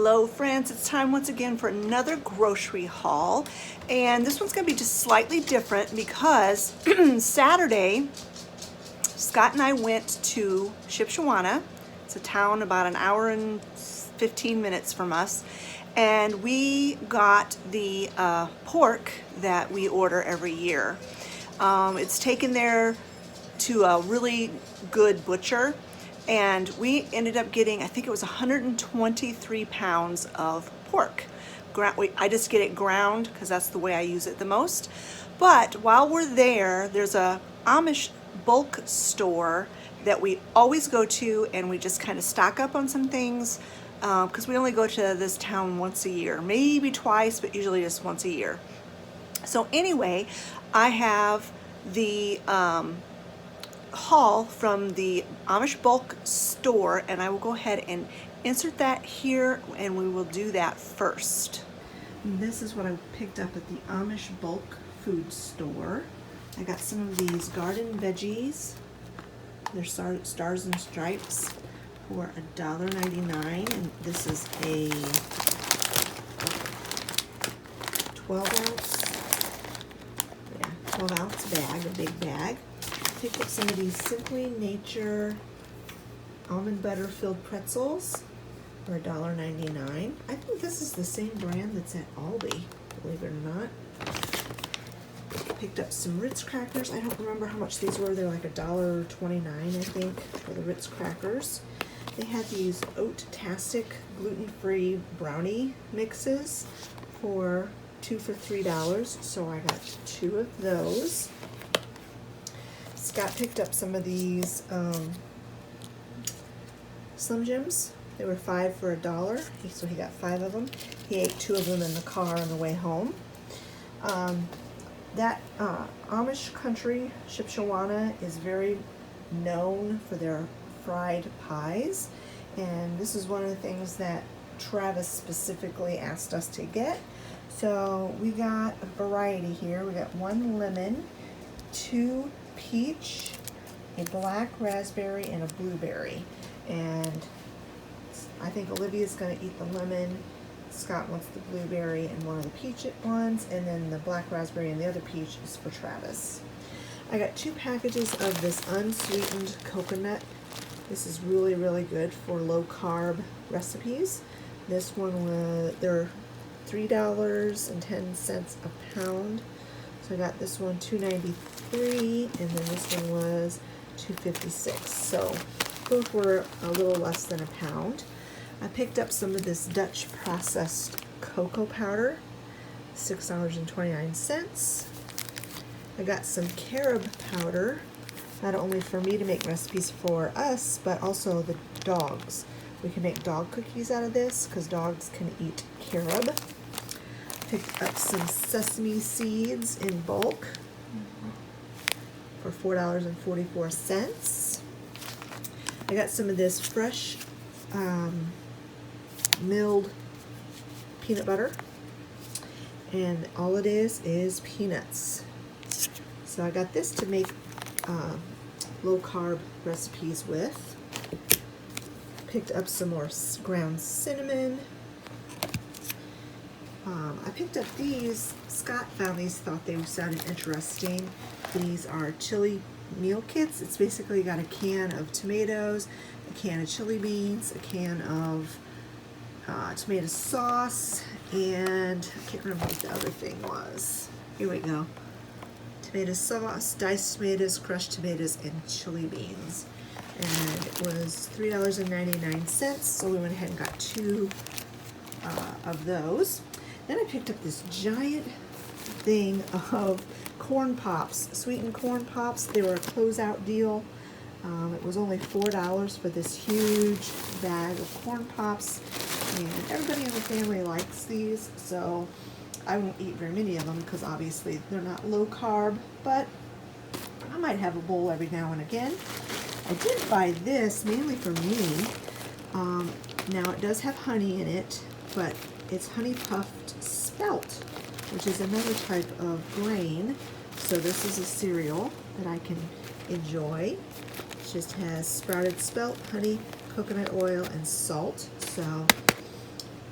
Hello friends, it's time once again for another grocery haul, and this one's going to be just slightly different because Saturday Scott and I went to Shipshewana. It's a town about an hour and 15 minutes from us, and we got the pork that we order every year. It's taken there to a really good butcher, and we ended up getting, I think it was 123 pounds of pork. I just get it ground because that's the way I use it the most. But while we're there, there's a Amish Bulk Store that we always go to, and we just kind of stock up on some things because we only go to this town once a year, maybe twice, but usually just once a year. So anyway, I have the haul from the Amish Bulk Store, and I will go ahead and insert that here, and we will do that first. And this is what I picked up at the Amish Bulk Food Store. I got some of these garden veggies. They're Stars and Stripes for $1.99, and this is a 12 ounce bag, a big bag. Picked up some of these Simply Nature almond butter filled pretzels for $1.99. I think this is the same brand that's at Aldi, believe it or not. Picked up some Ritz crackers. I don't remember how much these were. They're like $1.29, I think, for the Ritz crackers. They had these Oat-tastic gluten-free brownie mixes for 2 for $3, so I got 2 of those. Scott picked up some of these Slim Jims. They were 5 for $1, so he got 5 of them. He ate 2 of them in the car on the way home. That Amish country, Shipshewana, is very known for their fried pies, and this is one of the things that Travis specifically asked us to get. So we got a variety here. We got 1 lemon, 2 peach, a black raspberry, and a blueberry. And I think Olivia's going to eat the lemon. Scott wants the blueberry and one of the peach ones, and then the black raspberry and the other peach is for Travis. I got 2 packages of this unsweetened coconut. This is really, really good for low carb recipes. This one was, they're $3.10 a pound. So I got this one $2.93, and then this one was $2.56. So both were a little less than a pound. I picked up some of this Dutch processed cocoa powder, $6.29. I got some carob powder, not only for me to make recipes for us, but also the dogs. We can make dog cookies out of this because dogs can eat carob. Picked up some sesame seeds in bulk for $4.44. I got some of this fresh milled peanut butter, and all it is peanuts. So I got this to make low carb recipes with. Picked up some more ground cinnamon. I picked up these. Scott found these, thought they sounded interesting. These are chili meal kits. It's basically got a can of tomatoes, a can of chili beans, a can of tomato sauce, and I can't remember what the other thing was. Here we go. Tomato sauce, diced tomatoes, crushed tomatoes, and chili beans. And it was $3.99, so we went ahead and got 2 of those. Then I picked up this giant thing of corn pops, sweetened corn pops. They were a closeout deal. It was only $4 for this huge bag of corn pops, and everybody in the family likes these, so I won't eat very many of them because obviously they're not low carb, but I might have a bowl every now and again. I did buy this mainly for me. Now it does have honey in it, but it's honey puffed spelt, which is another type of grain. So this is a cereal that I can enjoy. It just has sprouted spelt, honey, coconut oil, and salt. So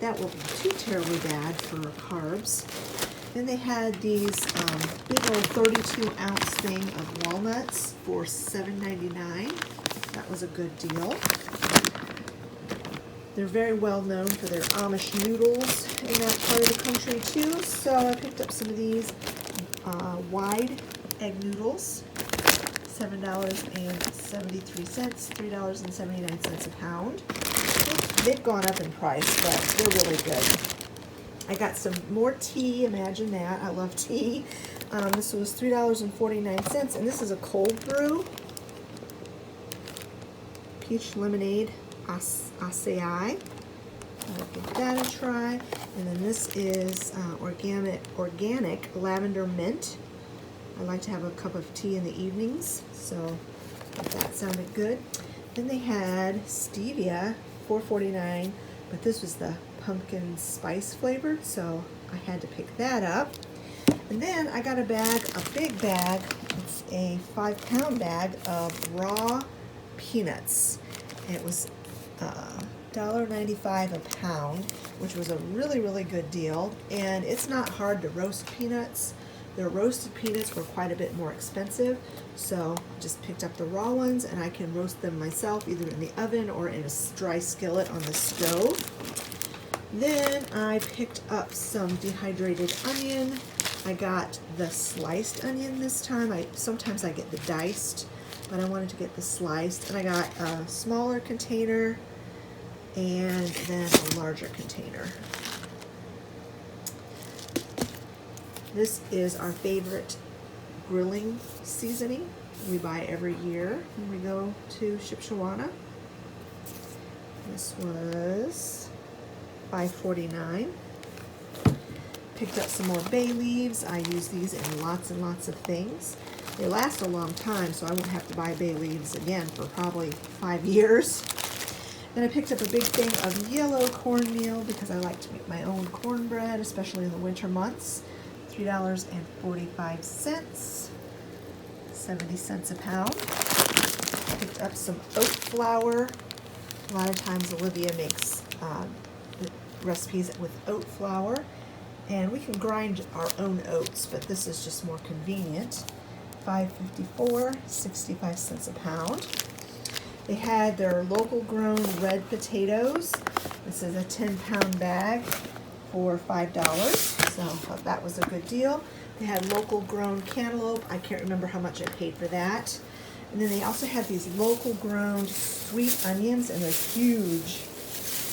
that will be too terribly bad for carbs. Then they had these big old 32-ounce thing of walnuts for $7.99. That was a good deal. They're very well known for their Amish noodles in that part of the country too. So I picked up some of these wide egg noodles, $7.73, $3.79 a pound. They've gone up in price, but they're really good. I got some more tea. Imagine that. I love tea. This was $3.49, and this is a cold brew. Peach lemonade acai. I'll give that a try. And then this is organic lavender mint. I like to have a cup of tea in the evenings, so that sounded good. Then they had stevia, $4.49, but this was the pumpkin spice flavored, so I had to pick that up. And then I got a big bag. It's a 5-pound bag of raw peanuts. It was $1.95 a pound, which was a really, really good deal. And it's not hard to roast peanuts. The roasted peanuts were quite a bit more expensive, so I just picked up the raw ones, and I can roast them myself either in the oven or in a dry skillet on the stove. Then I picked up some dehydrated onion. I got the sliced onion this time. Sometimes I get the diced, but I wanted to get the sliced. And I got a smaller container and then a larger container. This is our favorite grilling seasoning. We buy every year when we go to Shipshewana. This was $5.49. Picked up some more bay leaves. I use these in lots and lots of things. They last a long time, so I won't have to buy bay leaves again for probably 5 years. Then I picked up a big thing of yellow cornmeal because I like to make my own cornbread, especially in the winter months. $3.45, 70 cents a pound. Picked up some oat flour. A lot of times Olivia makes recipes with oat flour, and we can grind our own oats, but this is just more convenient. $5.54, 65 cents a pound. They had their local grown red potatoes. This is a 10-pound bag for $5, so I thought that was a good deal. They had local grown cantaloupe. I can't remember how much I paid for that. And then they also had these local grown sweet onions, and they're huge,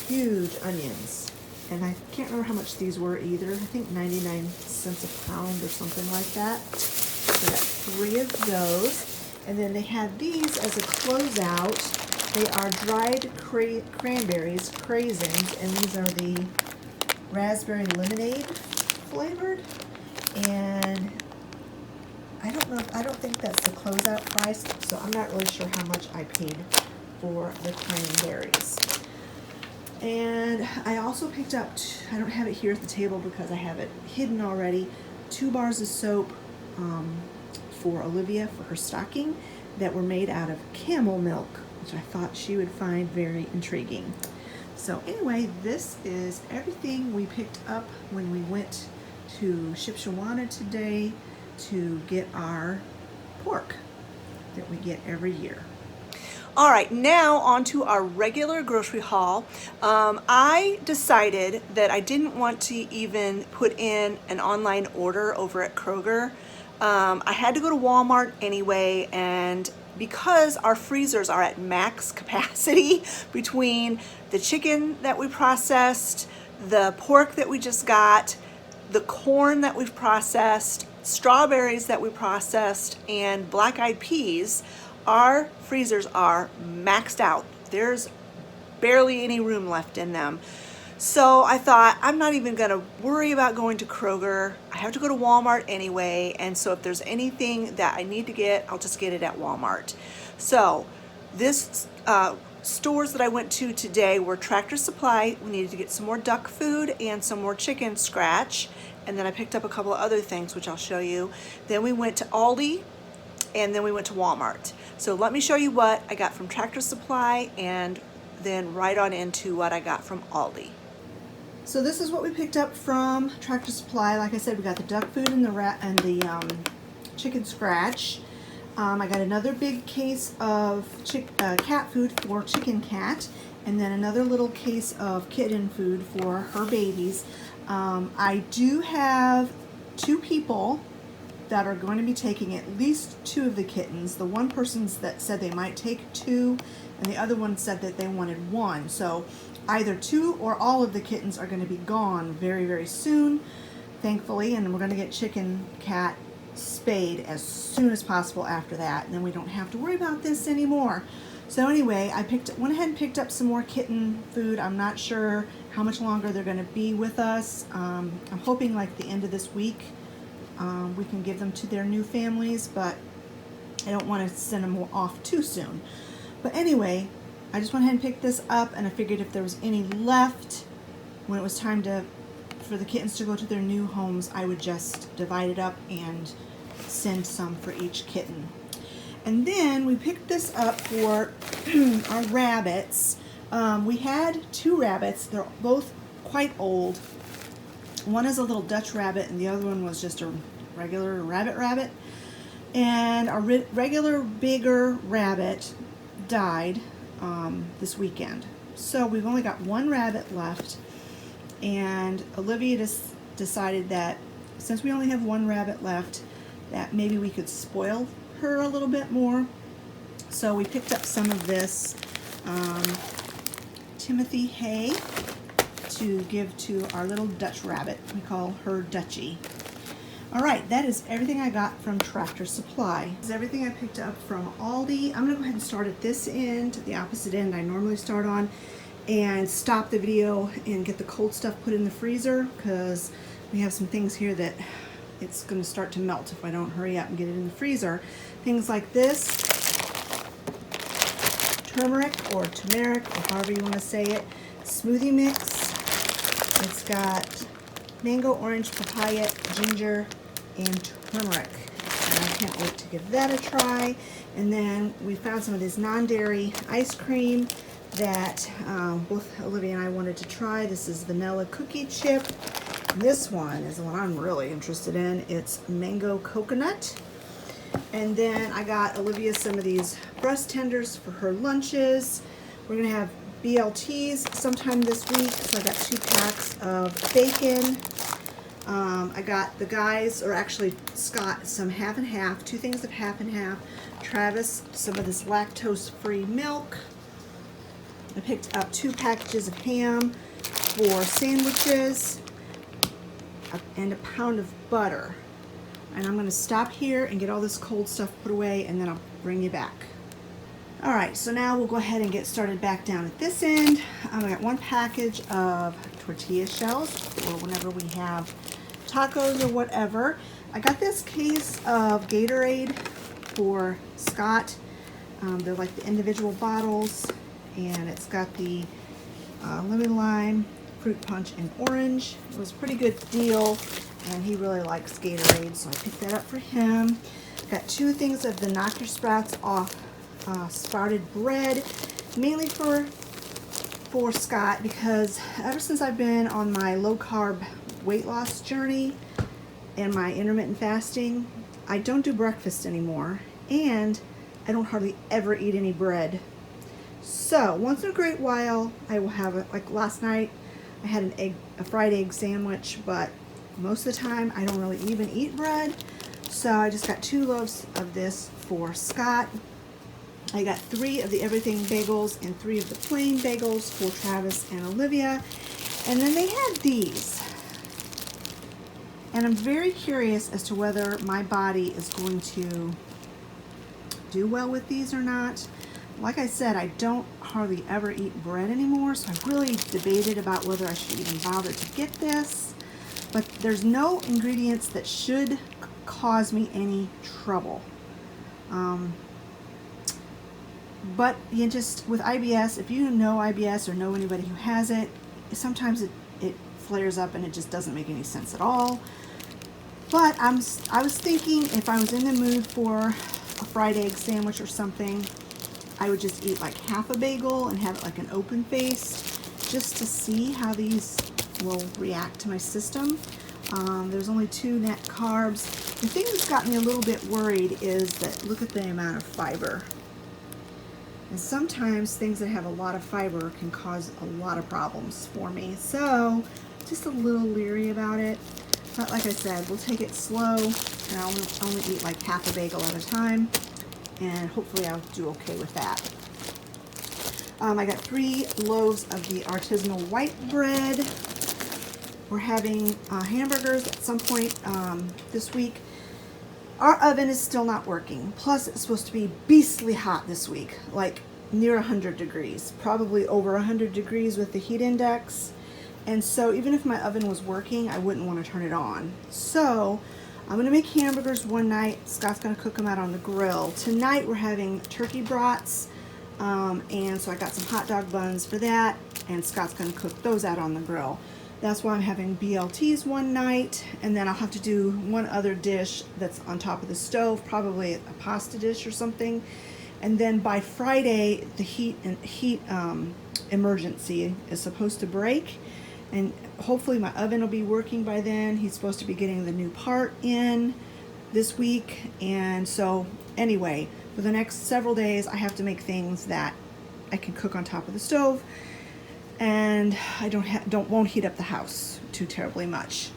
huge onions. And I can't remember how much these were either. I think 99 cents a pound or something like that. So I got 3 of those. And then they had these as a closeout. They are dried cranberries, craisins, and these are the raspberry lemonade flavored. And I don't think that's the closeout price, so I'm not really sure how much I paid for the cranberries. And I also picked up, I don't have it here at the table because I have it hidden already, 2 bars of soap for Olivia for her stocking that were made out of camel milk, which I thought she would find very intriguing. So anyway, this is everything we picked up when we went to Shipshewana today to get our pork that we get every year. All right, now on to our regular grocery haul. I decided that I didn't want to even put in an online order over at Kroger. I had to go to Walmart anyway, and because our freezers are at max capacity between the chicken that we processed, the pork that we just got, the corn that we've processed, strawberries that we processed, and black-eyed peas, our freezers are maxed out. There's barely any room left in them. So I thought, I'm not even gonna worry about going to Kroger. I have to go to Walmart anyway, and so if there's anything that I need to get, I'll just get it at Walmart. So this stores that I went to today were Tractor Supply. We needed to get some more duck food and some more chicken scratch, and then I picked up a couple of other things, which I'll show you. Then we went to Aldi, and then we went to Walmart. So let me show you what I got from Tractor Supply and then right on into what I got from Aldi. So this is what we picked up from Tractor Supply. Like I said, we got the duck food and the chicken scratch. I got another big case of cat food for Chicken Cat, and then another little case of kitten food for her babies. I do have 2 people that are going to be taking at least 2 of the kittens. The one person that said they might take 2, and the other one said that they wanted 1. So either 2 or all of the kittens are going to be gone very, very soon, thankfully, and we're going to get Chicken Cat spayed as soon as possible after that, and then we don't have to worry about this anymore. So anyway, I went ahead and picked up some more kitten food. I'm not sure how much longer they're going to be with us. I'm hoping like the end of this week we can give them to their new families, but I don't want to send them off too soon. But anyway, I just went ahead and picked this up, and I figured if there was any left when it was time for the kittens to go to their new homes, I would just divide it up and send some for each kitten. And then we picked this up for our rabbits. We had 2 rabbits. They're both quite old. One is a little Dutch rabbit, and the other one was just a regular rabbit. And our regular bigger rabbit died this weekend. So we've only got 1 rabbit left, and Olivia just decided that since we only have 1 rabbit left, that maybe we could spoil her a little bit more. So we picked up some of this Timothy hay to give to our little Dutch rabbit. We call her Dutchie. Alright, that is everything I got from Tractor Supply. This is everything I picked up from Aldi. I'm going to go ahead and start at this end, the opposite end I normally start on, and stop the video and get the cold stuff put in the freezer, because we have some things here that it's going to start to melt if I don't hurry up and get it in the freezer. Things like this, turmeric or however you want to say it, smoothie mix. It's got mango, orange, papaya, ginger, and turmeric. And I can't wait to give that a try. And then we found some of this non-dairy ice cream that both Olivia and I wanted to try. This is vanilla cookie chip. This one is the one I'm really interested in. It's mango coconut. And then I got Olivia some of these breast tenders for her lunches. We're going to have BLTs sometime this week. So I got 2 packs of bacon. I got the guys, or actually Scott, some half and half, 2 things of half and half. Travis, some of this lactose-free milk. I picked up 2 packages of ham for sandwiches, and a pound of butter. And I'm going to stop here and get all this cold stuff put away, and then I'll bring you back. Alright, so now we'll go ahead and get started back down at this end. I got 1 package of tortilla shells for whenever we have tacos or whatever. I got this case of Gatorade for Scott. They're like the individual bottles, and it's got the lemon lime, fruit punch, and orange. It was a pretty good deal, and he really likes Gatorade, so I picked that up for him. Got 2 things of the Knock Your Sprouts Off sprouted bread, mainly for Scott, because ever since I've been on my low-carb weight loss journey and my intermittent fasting, I don't do breakfast anymore, and I don't hardly ever eat any bread. So once in a great while I will have it. Like last night I had a fried egg sandwich, but most of the time I don't really even eat bread. So I just got 2 loaves of this for Scott. I got 3 of the everything bagels and 3 of the plain bagels for Travis and Olivia. And then they had these. And I'm very curious as to whether my body is going to do well with these or not. Like I said, I don't hardly ever eat bread anymore, so I really debated about whether I should even bother to get this. But there's no ingredients that should cause me any trouble. But you just, with IBS, if you know IBS or know anybody who has it, sometimes it flares up and it just doesn't make any sense at all. But I was thinking if I was in the mood for a fried egg sandwich or something, I would just eat like half a bagel and have it like an open face, just to see how these will react to my system. There's only 2 net carbs. The thing that's got me a little bit worried is that look at the amount of fiber. And sometimes things that have a lot of fiber can cause a lot of problems for me. So just a little leery about it. But like I said, we'll take it slow, and I'll only eat like half a bagel at a time. And hopefully I'll do okay with that. I got 3 loaves of the artisanal white bread. We're having hamburgers at some point this week. Our oven is still not working. Plus, it's supposed to be beastly hot this week, like near 100 degrees, probably over 100 degrees with the heat index. And so even if my oven was working, I wouldn't want to turn it on. So I'm going to make hamburgers one night. Scott's going to cook them out on the grill. Tonight, we're having turkey brats. And so I got some hot dog buns for that, and Scott's going to cook those out on the grill. That's why I'm having BLTs one night, and then I'll have to do one other dish that's on top of the stove, probably a pasta dish or something. And then by Friday, the heat emergency is supposed to break, and hopefully my oven will be working by then. He's supposed to be getting the new part in this week, and so anyway, for the next several days, I have to make things that I can cook on top of the stove, and I won't heat up the house too terribly much.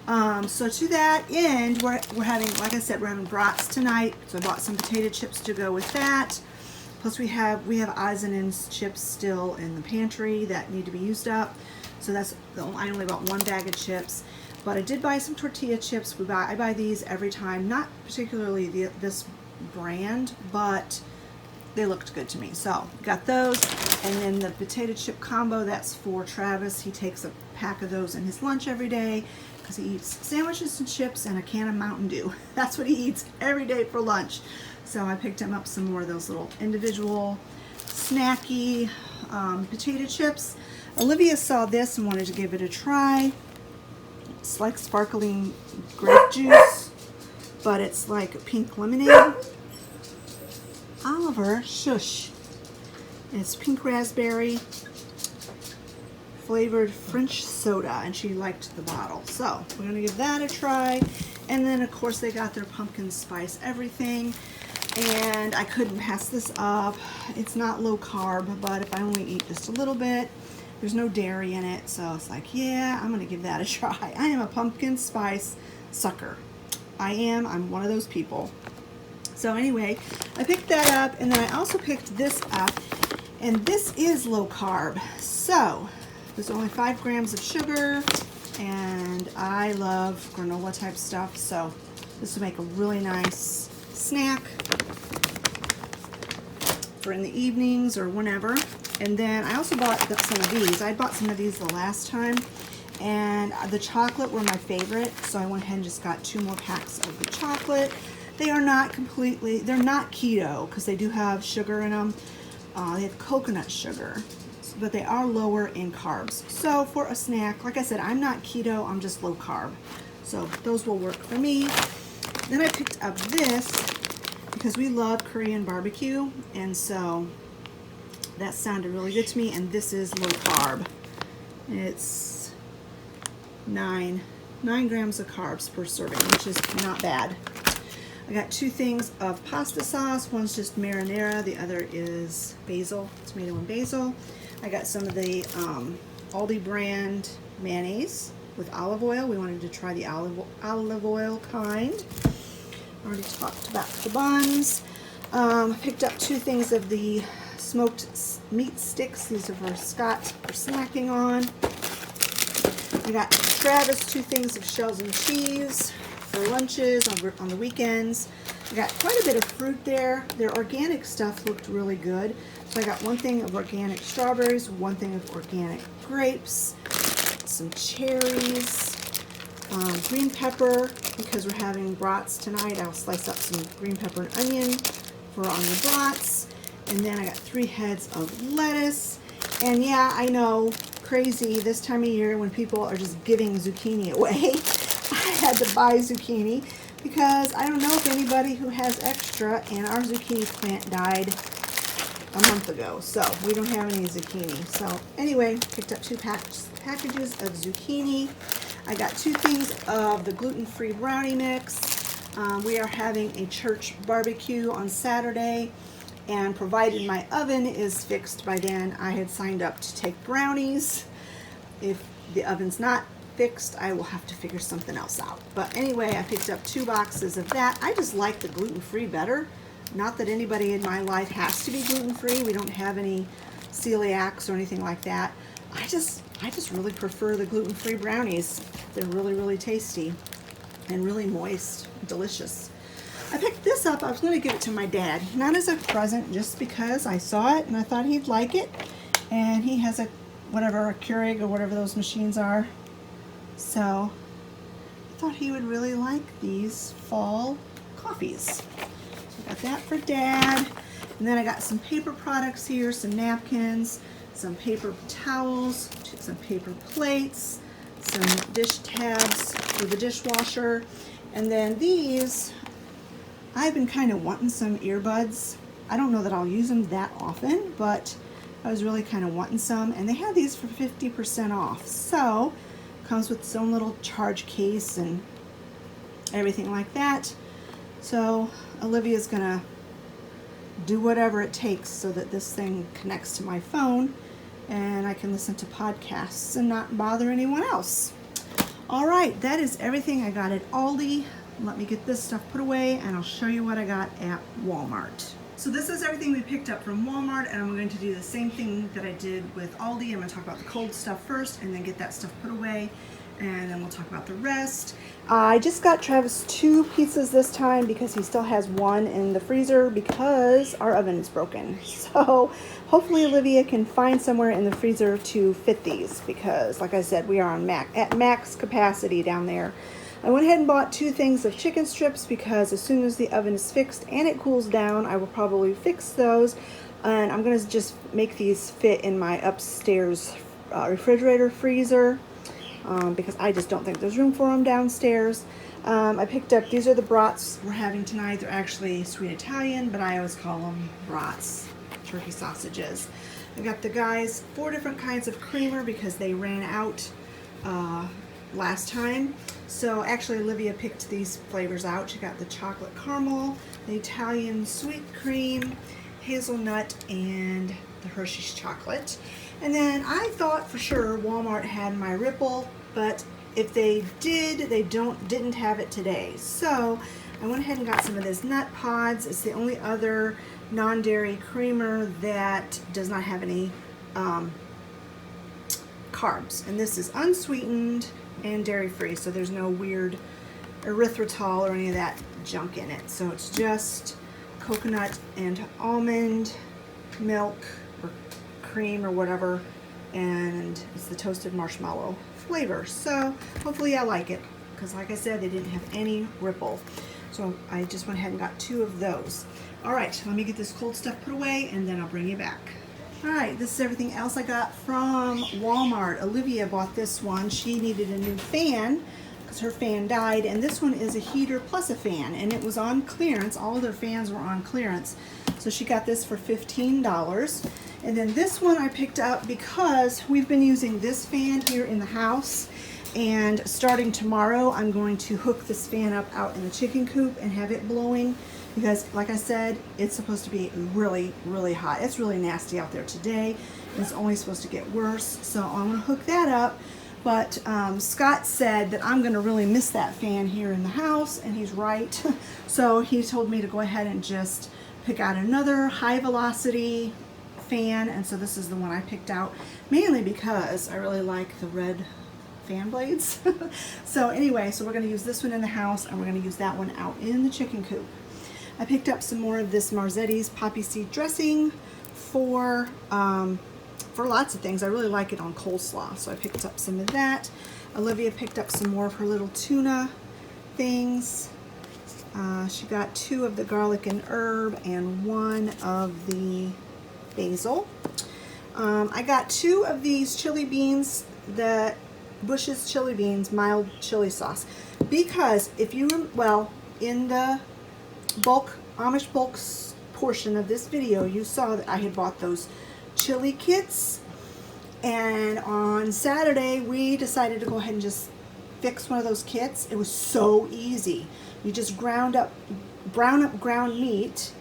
So to that end, we're having, like I said, we're having brats tonight. So I bought some potato chips to go with that. Plus we have Eisen's chips still in the pantry that need to be used up. So I only bought 1 bag of chips. But I did buy some tortilla chips. I buy these every time, not particularly this brand, but they looked good to me. So got those, and then the potato chip combo, that's for Travis. He takes a pack of those in his lunch every day because he eats sandwiches and chips and a can of Mountain Dew. That's what he eats every day for lunch. So I picked him up some more of those little individual snacky potato chips. Olivia saw this and wanted to give it a try. It's like sparkling grape juice, but it's like pink lemonade. Oliver, shush. It's pink raspberry flavored French soda, and she liked the bottle. So we're gonna give that a try. And then of course they got their pumpkin spice everything, and I couldn't pass this up. It's not low carb, but if I only eat just a little bit, there's no dairy in it, so it's like, yeah, I'm gonna give that a try. I am a pumpkin spice sucker. I'm one of those people. So anyway, I picked that up, and then I also picked this up, and this is low carb. So there's only 5 grams of sugar, and I love granola type stuff, so this will make a really nice snack for in the evenings or whenever. And then I also bought some of these. I bought some of these the last time, and the chocolate were my favorite, so I went ahead and just got 2 more packs of the chocolate. They are not completely, they're not keto because they do have sugar in them. They have coconut sugar, but they are lower in carbs. So for a snack, like I said, I'm not keto, I'm just low carb. So those will work for me. Then I picked up this because we love Korean barbecue, and so that sounded really good to me, and this is low carb. It's 9 grams of carbs per serving, which is not bad. I got 2 things of pasta sauce. One's just marinara, the other is basil, tomato and basil. I got some of the Aldi brand mayonnaise with olive oil. We wanted to try the olive oil kind. Already talked about the buns. Picked up 2 things of the smoked meat sticks. These are for Scott for snacking on. I got Travis 2 things of shells and cheese for lunches on the weekends. I got quite a bit of fruit there. Their organic stuff looked really good. So I got 1 thing of organic strawberries, 1 thing of organic grapes, some cherries, green pepper, because we're having brats tonight. I'll slice up some green pepper and onion for on the brats. And then I got 3 heads of lettuce. And yeah, I know, crazy this time of year when people are just giving zucchini away. I had to buy zucchini because I don't know if anybody who has extra, and our zucchini plant died a month ago, so we don't have any zucchini. So anyway, picked up 2 packages of zucchini. I got 2 things of the gluten-free brownie mix. We are having a church barbecue on Saturday, and provided my oven is fixed by then, I had signed up to take brownies. If the oven's not fixed, I will have to figure something else out. But anyway, I picked up 2 boxes of that. I just like the gluten-free better. Not that anybody in my life has to be gluten-free. We don't have any celiacs or anything like that. I just really prefer the gluten-free brownies. They're really, really tasty and really moist, delicious. I picked this up. I was going to give it to my dad, not as a present, just because I saw it and I thought he'd like it. And he has a Keurig or whatever those machines are. So I thought he would really like these fall coffees. So I got that for Dad. And then I got some paper products here, some napkins, some paper towels, some paper plates, some dish tabs for the dishwasher. And then these, I've been kind of wanting some earbuds. I don't know that I'll use them that often, but I was really kind of wanting some. And they had these for 50% off. So comes with its own little charge case and everything like that. So Olivia's gonna do whatever it takes so that this thing connects to my phone and I can listen to podcasts and not bother anyone else. All right, that is everything I got at Aldi. Let me get this stuff put away and I'll show you what I got at Walmart. So this is everything we picked up from Walmart, and I'm going to do the same thing that I did with Aldi. I'm going to talk about the cold stuff first and then get that stuff put away, and then we'll talk about the rest. I just got Travis 2 pizzas this time because he still has 1 in the freezer because our oven is broken. So hopefully Olivia can find somewhere in the freezer to fit these because, like I said, we are on at max capacity down there. I went ahead and bought 2 things of chicken strips because as soon as the oven is fixed and it cools down, I will probably fix those. And I'm going to just make these fit in my upstairs refrigerator freezer because I just don't think there's room for them downstairs. I picked up, these are the brats we're having tonight. They're actually sweet Italian, but I always call them brats, turkey sausages. I got the guys 4 different kinds of creamer because they ran out last time. So actually Olivia picked these flavors out. She got the chocolate caramel, the Italian sweet cream, hazelnut, and the Hershey's chocolate. And then I thought for sure Walmart had my Ripple, but if they did, they didn't have it today. So I went ahead and got some of this nut pods. It's the only other non-dairy creamer that does not have any carbs, and this is unsweetened and dairy-free, so there's no weird erythritol or any of that junk in it. So it's just coconut and almond milk or cream or whatever, and it's the toasted marshmallow flavor. So hopefully I like it because, like I said, they didn't have any Ripple, so I just went ahead and got 2 of those. All right, let me get this cold stuff put away and then I'll bring you back. Alright, this is everything else I got from Walmart. Olivia bought this one. She needed a new fan because her fan died, and this one is a heater plus a fan, and it was on clearance. All of their fans were on clearance. So she got this for $15. And then this one I picked up because we've been using this fan here in the house, and starting tomorrow I'm going to hook this fan up out in the chicken coop and have it blowing. Because, like I said, it's supposed to be really, really hot. It's really nasty out there today. It's only supposed to get worse. So I'm going to hook that up. But Scott said that I'm going to really miss that fan here in the house, and he's right. So he told me to go ahead and just pick out another high velocity fan. And so this is the one I picked out, mainly because I really like the red fan blades. So anyway, so we're going to use this one in the house, and we're going to use that one out in the chicken coop. I picked up some more of this Marzetti's poppy seed dressing for lots of things. I really like it on coleslaw, so I picked up some of that. Olivia picked up some more of her little tuna things. She got 2 of the garlic and herb and 1 of the basil. I got 2 of these chili beans, the Bush's chili beans mild chili sauce, because if you, in the Amish Bulk portion of this video, you saw that I had bought those chili kits. And on Saturday, we decided to go ahead and just fix one of those kits. It was so easy. You just brown up ground meat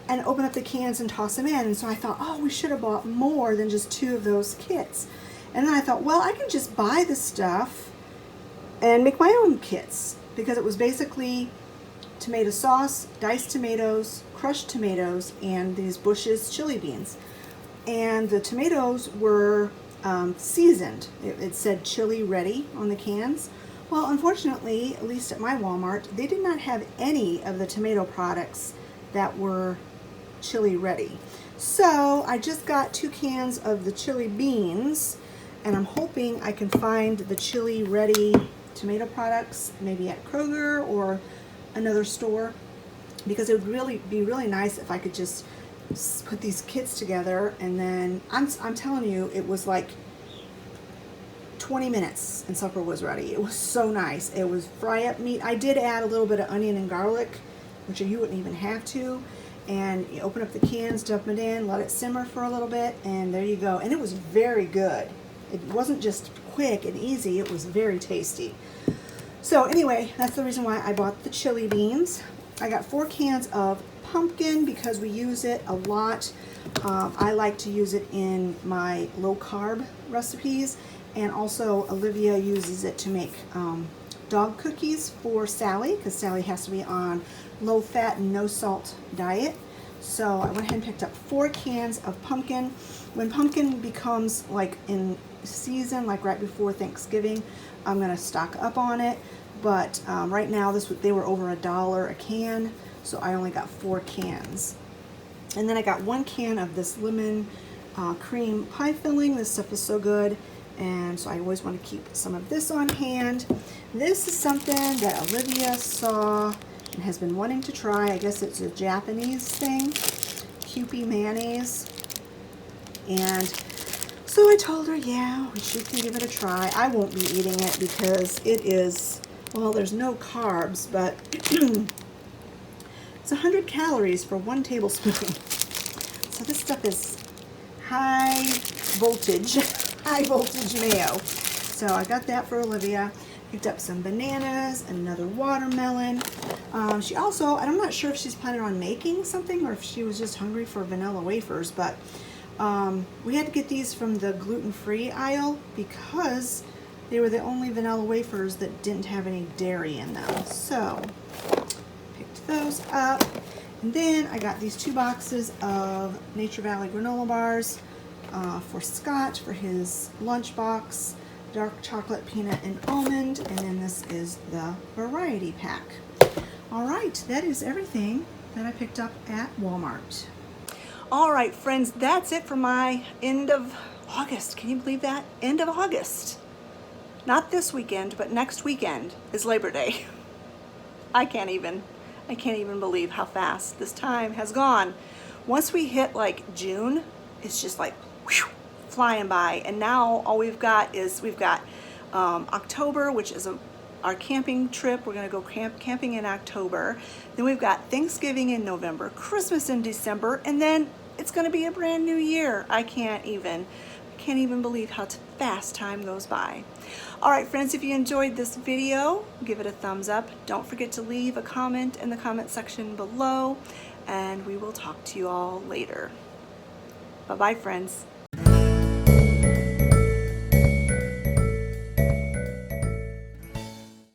and open up the cans and toss them in. And so I thought, oh, we should have bought more than just 2 of those kits. And then I thought, well, I can just buy the stuff and make my own kits, because it was basically tomato sauce, diced tomatoes, crushed tomatoes, and these Bush's chili beans. And the tomatoes were seasoned. It said chili ready on the cans. Well, unfortunately, at least at my Walmart, they did not have any of the tomato products that were chili ready. So I just got 2 cans of the chili beans, and I'm hoping I can find the chili ready tomato products maybe at Kroger or another store, because it would be really nice if I could just put these kits together. And then I'm telling you, it was like 20 minutes and supper was ready. It was so nice. It was fry up meat. I did add a little bit of onion and garlic, which you wouldn't even have to. And you open up the cans, dump it in, let it simmer for a little bit, and there you go. And it was very good. It wasn't just quick and easy, it was very tasty. So anyway, that's the reason why I bought the chili beans. I got 4 cans of pumpkin because we use it a lot. I like to use it in my low carb recipes, and also Olivia uses it to make dog cookies for Sally, because Sally has to be on low fat and no salt diet. So I went ahead and picked up 4 cans of pumpkin. When pumpkin becomes like in season, like right before Thanksgiving, I'm gonna stock up on it. But right now they were over $1 a can, so I only got 4 cans. And then I got 1 can of this lemon cream pie filling. This stuff is so good, and so I always want to keep some of this on hand. This is something that Olivia saw and has been wanting to try. I guess it's a Japanese thing, Kewpie mayonnaise. And so I told her, yeah, she can give it a try. I won't be eating it because it is, well, there's no carbs, but it's 100 calories for 1 tablespoon. So this stuff is high voltage mayo. So I got that for Olivia. Picked up some bananas, another watermelon. She also, and I'm not sure if she's planning on making something or if she was just hungry for vanilla wafers, but we had to get these from the gluten-free aisle because they were the only vanilla wafers that didn't have any dairy in them. So picked those up. And then I got these 2 boxes of Nature Valley granola bars for Scott for his lunch box. Dark chocolate, peanut, and almond. And then this is the variety pack. All right, that is everything that I picked up at Walmart. All right, friends, that's it for my end of August. Can you believe that? End of August. Not this weekend, but next weekend is Labor Day. I can't even believe how fast this time has gone. Once we hit like June, it's just like whew, flying by. And now all we've got October, which is our camping trip. We're gonna go camping in October. Then we've got Thanksgiving in November, Christmas in December, and then it's gonna be a brand new year. I can't even believe how fast time goes by. All right, friends, if you enjoyed this video, give it a thumbs up. Don't forget to leave a comment in the comment section below, and we will talk to you all later. Bye-bye, friends.